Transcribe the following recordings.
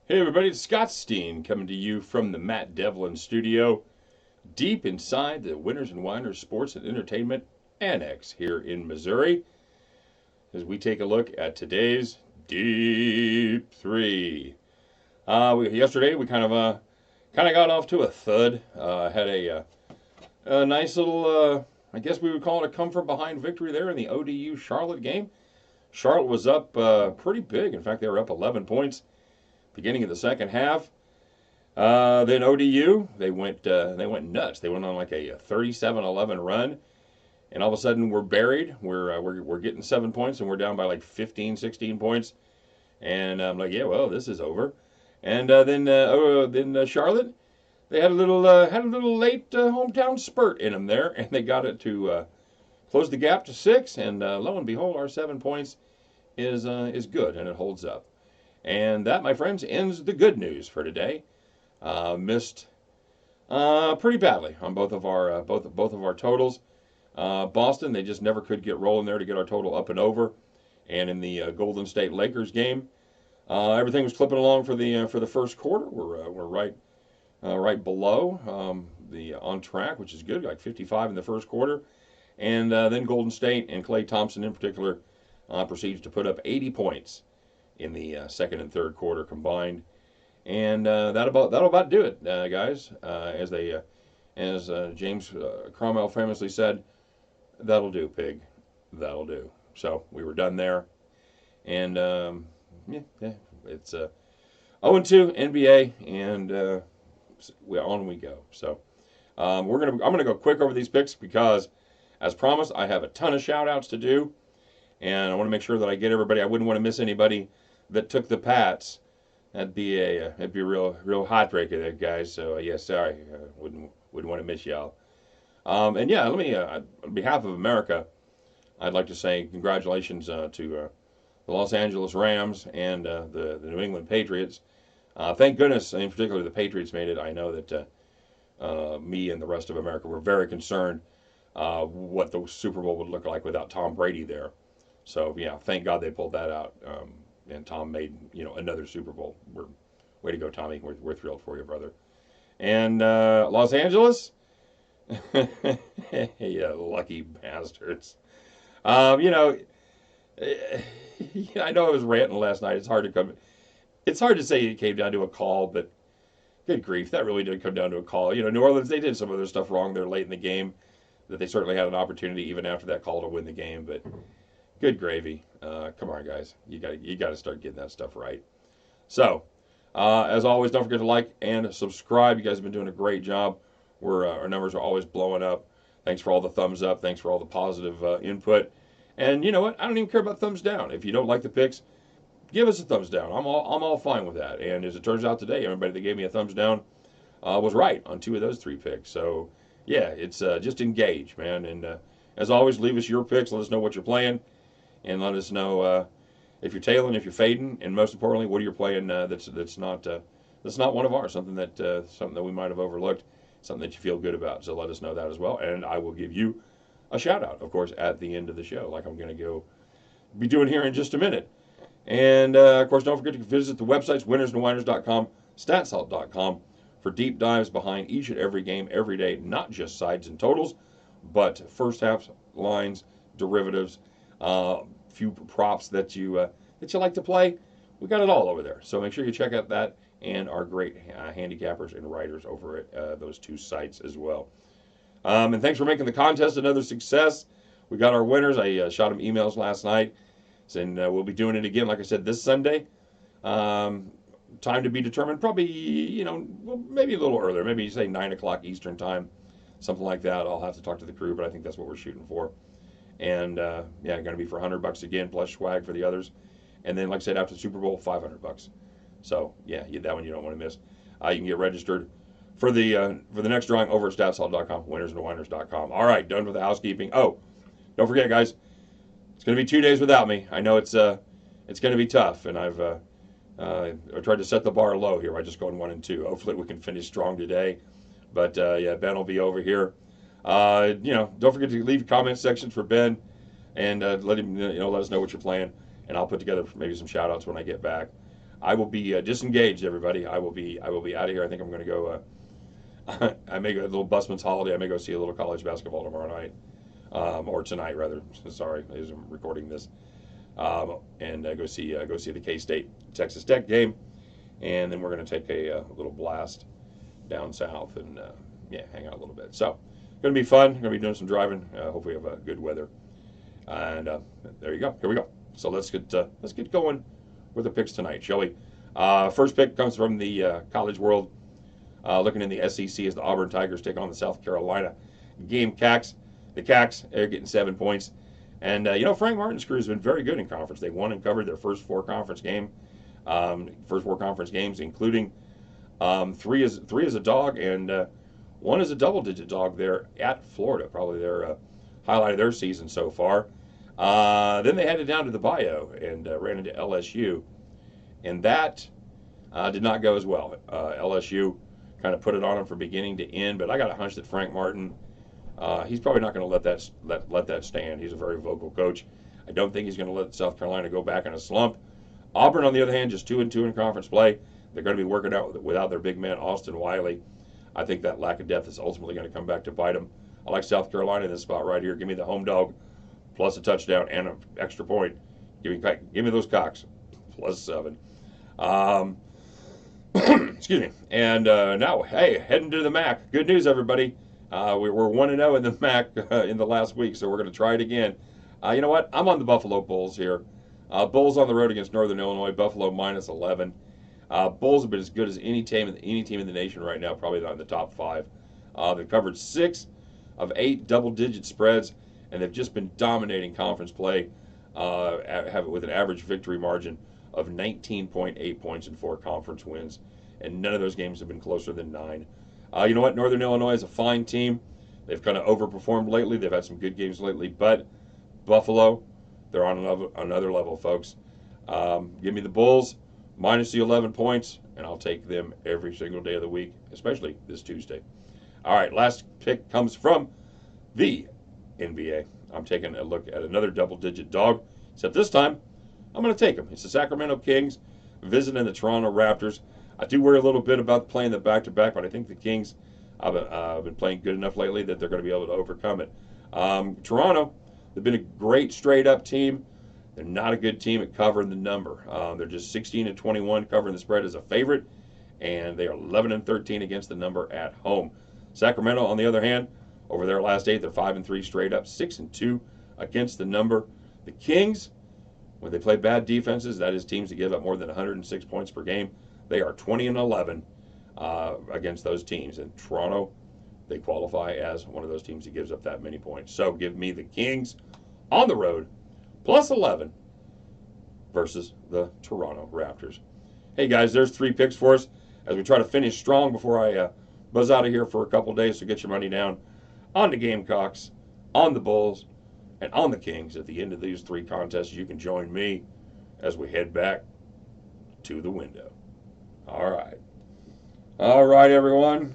Hey everybody, it's Scott Steen coming to you from the Matt Devlin studio, deep inside the Winners and Winers Sports and Entertainment Annex here in Missouri, as we take a look at today's Deep-3. Yesterday we kind of got off to a thud. Had a nice little, I guess we would call it a come from behind victory there in the ODU Charlotte game. Charlotte was up pretty big. In fact, they were up 11 points beginning of the second half. Then ODU, they went nuts. They went on like a 37-11 run, and all of a sudden we're buried. We're getting 7 points, and we're down by like 15, 16 points. And I'm like, yeah, well, this is over. And then Charlotte, they had a little late hometown spurt in them there, and they got it to close the gap to 6. And lo and behold, our 7 points is good, and it holds up. And that, my friends, ends the good news for today. Missed pretty badly on both of our totals. Boston, they just never could get rolling there to get our total up and over. And in the Golden State Lakers game, everything was clipping along for the first quarter. We're right below the on track, which is good, like 55 in the first quarter. And then Golden State and Klay Thompson in particular proceeds to put up 80 points in the second and third quarter combined, and that'll about do it, guys. As James Cromwell famously said, "That'll do, pig. That'll do." So we were done there, and it's 0-2 NBA, and on we go. So I'm gonna go quick over these picks because, as promised, I have a ton of shout outs to do, and I want to make sure that I get everybody. I wouldn't want to miss anybody that took the Pats. That'd be a real heartbreaker there, guys. So yeah, sorry, wouldn't want to miss y'all. And yeah, let me on behalf of America, I'd like to say congratulations to the Los Angeles Rams and the New England Patriots. Thank goodness, in particular, the Patriots made it. I know that me and the rest of America were very concerned what the Super Bowl would look like without Tom Brady there. So yeah, thank God they pulled that out. And Tom made another Super Bowl. Way to go, Tommy. We're thrilled for you, brother. And Los Angeles, yeah, lucky bastards. You know, I know I was ranting last night. It's hard to say it came down to a call, but good grief, that really did come down to a call. New Orleans, they did some other stuff wrong there late in the game that they certainly had an opportunity even after that call to win the game, but good gravy. Come on, guys. You got to start getting that stuff right. So, as always, don't forget to like and subscribe. You guys have been doing a great job. Our numbers are always blowing up. Thanks for all the thumbs up. Thanks for all the positive input. And you know what? I don't even care about thumbs down. If you don't like the picks, give us a thumbs down. I'm all fine with that. And as it turns out today, everybody that gave me a thumbs down was right on 2 of those 3 picks. So, yeah, it's just engage, man. And as always, leave us your picks. Let us know what you're playing. And let us know if you're tailing, if you're fading, and most importantly, what are you playing that's not one of ours, something that we might have overlooked, something that you feel good about. So let us know that as well, and I will give you a shout out, of course, at the end of the show, like I'm going to be doing here in just a minute. And of course, don't forget to visit the websites winnersandwhiners.com, statsalt.com for deep dives behind each and every game every day, not just sides and totals, but first halves, lines, derivatives. Few props that you like to play. We got it all over there. So make sure you check out that and our great handicappers and writers over at those 2 sites as well. And thanks for making the contest another success. We got our winners. I shot them emails last night, and we'll be doing it again, like I said, this Sunday. Time to be determined. Probably, maybe a little earlier. Maybe say 9 o'clock Eastern time, something like that. I'll have to talk to the crew, but I think that's what we're shooting for. And going to be for $100 again, plus swag for the others. And then, like I said, after the Super Bowl, $500. So yeah, that one you don't want to miss. You can get registered for the next drawing over at statsalt.com, winnersandwhiners.com. All right, done with the housekeeping. Oh, don't forget, guys, it's going to be 2 days without me. I know it's going to be tough, and I've tried to set the bar low here by just going 1 and 2. Hopefully, we can finish strong today. But yeah, Ben will be over here. Don't forget to leave comment sections for Ben, and let him, let us know what you're playing, and I'll put together maybe some shout outs when I get back. I will be disengaged, everybody. I will be out of here. I think I'm going to go. I may go a little busman's holiday. I may go see a little college basketball tomorrow night, or tonight rather. Sorry, as I'm recording this, and go see the K-State Texas Tech game, and then we're going to take a little blast down south and hang out a little bit. So, going to be fun. Going to be doing some driving. Hopefully, we have good weather. And there you go. Here we go. So let's get going with the picks tonight, shall we? First pick comes from the college world. Looking in the SEC as the Auburn Tigers take on the South Carolina Gamecocks. The Cocks are getting 7 points. And, Frank Martin's crew has been very good in conference. They won and covered their first four conference games, including three as a dog and one as a double-digit dog there at Florida. Probably their highlight of their season so far. Then they headed down to the Bayou and ran into LSU. And that did not go as well. LSU kind of put it on him from beginning to end, but I got a hunch that Frank Martin, he's probably not going to let that stand. He's a very vocal coach. I don't think he's going to let South Carolina go back in a slump. Auburn, on the other hand, just 2-2 in conference play. They're going to be working out without their big man, Austin Wiley. I think that lack of depth is ultimately going to come back to bite them. I like South Carolina in this spot right here. Give me the home dog plus a touchdown and an extra point. Give me those Cocks plus 7. Excuse me. And now, hey, heading to the MAC. Good news, everybody. We're 1-0 in the MAC in the last week, so we're going to try it again. You know what? I'm on the Buffalo Bulls here. Bulls on the road against Northern Illinois. Buffalo minus 11. Bulls have been as good as any team in the nation right now, probably not in the top 5. They've covered 6 of 8 double-digit spreads, and they've just been dominating conference play with an average victory margin of 19.8 points in 4 conference wins, and none of those games have been closer than 9. You know what? Northern Illinois is a fine team. They've kind of overperformed lately. They've had some good games lately, but Buffalo, they're on another level, folks. Give me the Bulls minus the 11 points, and I'll take them every single day of the week, especially this Tuesday. All right, last pick comes from the NBA. I'm taking a look at another double-digit dog, except this time I'm going to take them. It's the Sacramento Kings visiting the Toronto Raptors. I do worry a little bit about playing the back-to-back, but I think the Kings have been playing good enough lately that they're going to be able to overcome it. Toronto, they've been a great straight-up team. They're not a good team at covering the number. They're just 16-21 covering the spread as a favorite, and they are 11-13 against the number at home. Sacramento, on the other hand, over their last 8, they're 5-3 straight up, 6-2 against the number. The Kings, when they play bad defenses, that is teams that give up more than 106 points per game, they are 20-11 against those teams. And Toronto, they qualify as one of those teams that gives up that many points. So give me the Kings on the road, plus 11 versus the Toronto Raptors. Hey guys, there's 3 picks for us as we try to finish strong before I buzz out of here for a couple days. So get your money down on the Gamecocks, on the Bulls, and on the Kings. At the end of these 3 contests, you can join me as we head back to the window. All right, everyone.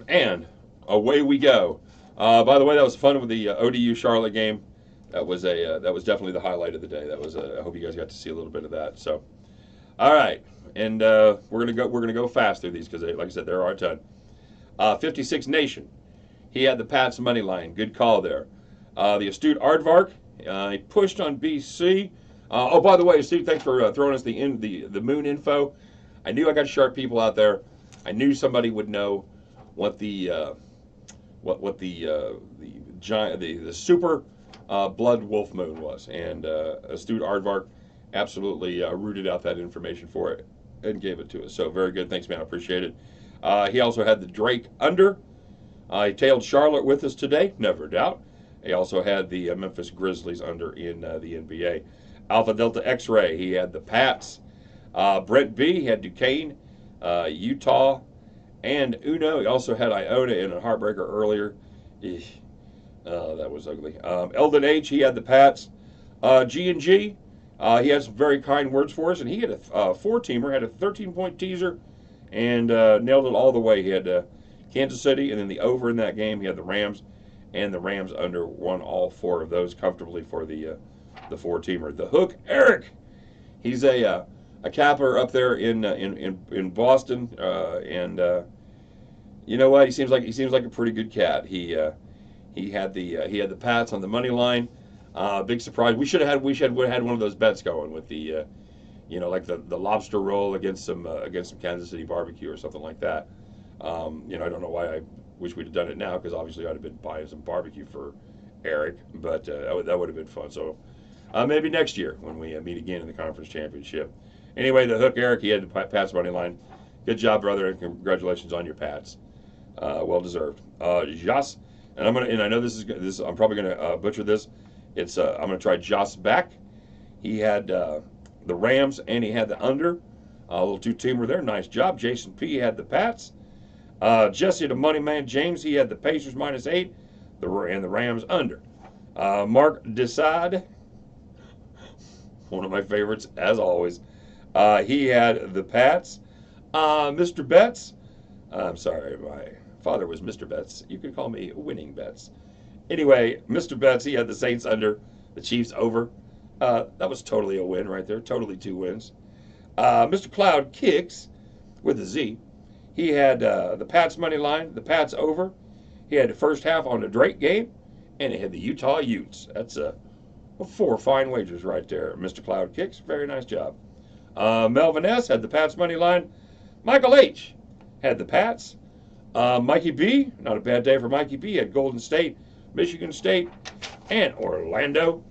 And away we go. By the way, that was fun with the ODU Charlotte game. That was definitely the highlight of the day. I hope you guys got to see a little bit of that. So, all right, and we're gonna go fast through these because, like I said, there are a ton. 56 Nation, he had the Pats money line. Good call there. The astute Aardvark, he pushed on BC. Oh, by the way, Steve, thanks for throwing us the moon info. I knew I got sharp people out there. I knew somebody would know what the giant, the super blood wolf moon was, and astute Aardvark absolutely rooted out that information for it and gave it to us. So very good, thanks, man, I appreciate it. He also had the Drake under. He tailed Charlotte with us today, never doubt. He also had the Memphis Grizzlies under in the NBA. Alpha Delta X-Ray, he had the Pats. Brent B, he had Duquesne, Utah, and Uno. He also had Iona in a heartbreaker earlier. That was ugly. Eldon H, he had the Pats. G&G, he had some very kind words for us, and he had a 4-teamer, had a 13-point teaser, and nailed it all the way. He had Kansas City, and then the over in that game, he had the Rams, and the Rams under won all 4 of those comfortably for the the four-teamer. The Hook, Eric. He's a capper up there in Boston, and you know what? He seems like a pretty good cat. He had the Pats on the money line. Big surprise. We should have had one of those bets going with the like the lobster roll against some Kansas City barbecue or something like that. I don't know why I wish we'd have done it now, because obviously I'd have been buying some barbecue for Eric, but that would have been fun. So maybe next year when we meet again in the conference championship. Anyway, the Hook, Eric, he had the Pats money line. Good job, brother, and congratulations on your Pats. Well deserved. Jas, and I know this. I'm probably gonna butcher this. I'm gonna try Jas Beck. He had the Rams and he had the under. A little two-teamer there. Nice job. Jason P. had the Pats. Jesse, the money man James, he had the Pacers -8, and the Rams under. Mark Desade, one of my favorites as always. He had the Pats. Mr. Betts, I'm sorry, my father was Mr. Betts. You could call me Winning Betts. Anyway, Mr. Betts, he had the Saints under, the Chiefs over. That was totally a win right there. Totally 2 wins. Mr. Cloud Kicks with a Z. He had the Pats money line, the Pats over. He had the first half on the Drake game, and he had the Utah Utes. That's 4 fine wagers right there. Mr. Cloud Kicks, very nice job. Melvin S. had the Pats money line. Michael H. had the Pats. Mikey B. Not a bad day for Mikey B. Had Golden State, Michigan State, and Orlando.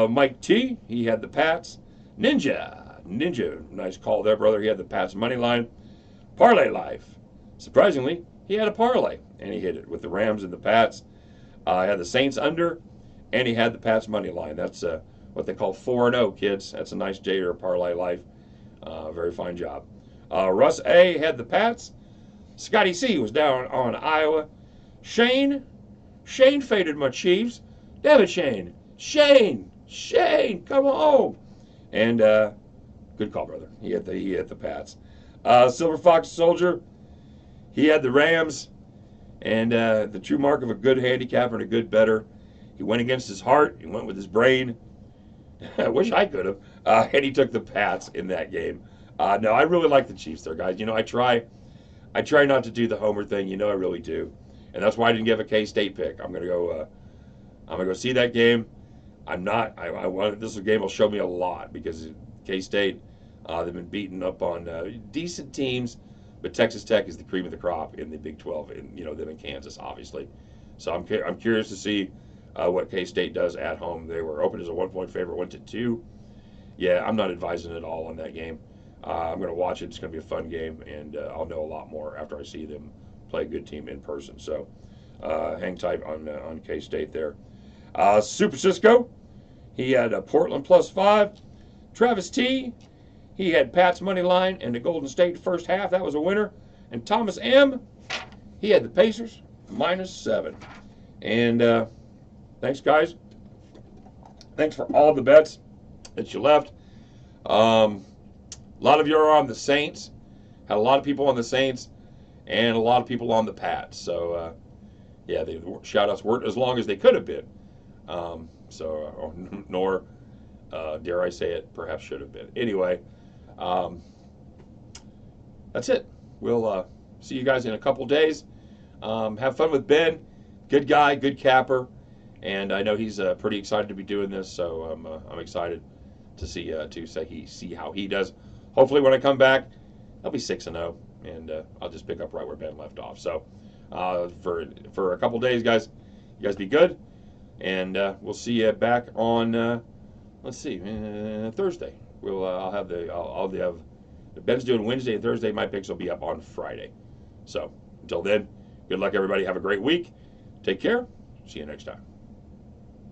Mike T. He had the Pats. Ninja, nice call there, brother. He had the Pats money line. Parlay Life. Surprisingly, he had a parlay, and he hit it with the Rams and the Pats. Had the Saints under, and he had the Pats money line. That's what they call 4-0, kids. That's a nice day to Parlay Life. Very fine job. Russ A. had the Pats. Scotty C. was down on Iowa. Shane faded my Chiefs. Damn it, Shane, come on. And good call, brother. He hit the Pats. Silver Fox Soldier, he had the Rams, and the true mark of a good handicapper and a good bettor. He went against his heart. He went with his brain. I wish I could have. And he took the Pats in that game. No, I really like the Chiefs there, guys. I try not to do the homer thing. I really do, and that's why I didn't give a K-State pick. I'm gonna go see that game. I want this game will show me a lot, because K-State, they've been beaten up on decent teams, but Texas Tech is the cream of the crop in the Big 12, and them in Kansas, obviously. So I'm curious to see what K-State does at home. They were opened as a 1-point favorite, went to 2. Yeah, I'm not advising at all on that game. I'm going to watch it. It's going to be a fun game, and I'll know a lot more after I see them play a good team in person. So hang tight on K-State there. Super Cisco, he had Portland +5. Travis T, he had Pat's money line and the Golden State first half. That was a winner. And Thomas M, he had the Pacers -7. And thanks, guys. Thanks for all the bets that you left. A lot of you are on the Saints. Had a lot of people on the Saints and a lot of people on the Pats. So, yeah, the shout-outs weren't as long as they could have been. Nor, dare I say it, perhaps should have been. Anyway, that's it. We'll see you guys in a couple days. Have fun with Ben. Good guy, good capper. And I know he's pretty excited to be doing this, so I'm excited to see how he does. Hopefully, when I come back, I'll be 6-0, and I'll just pick up right where Ben left off. So, for a couple days, guys, you guys be good, and we'll see you back on. Let's see, Thursday. I'll have Ben's doing Wednesday and Thursday. My picks will be up on Friday. So until then, good luck, everybody. Have a great week. Take care. See you next time.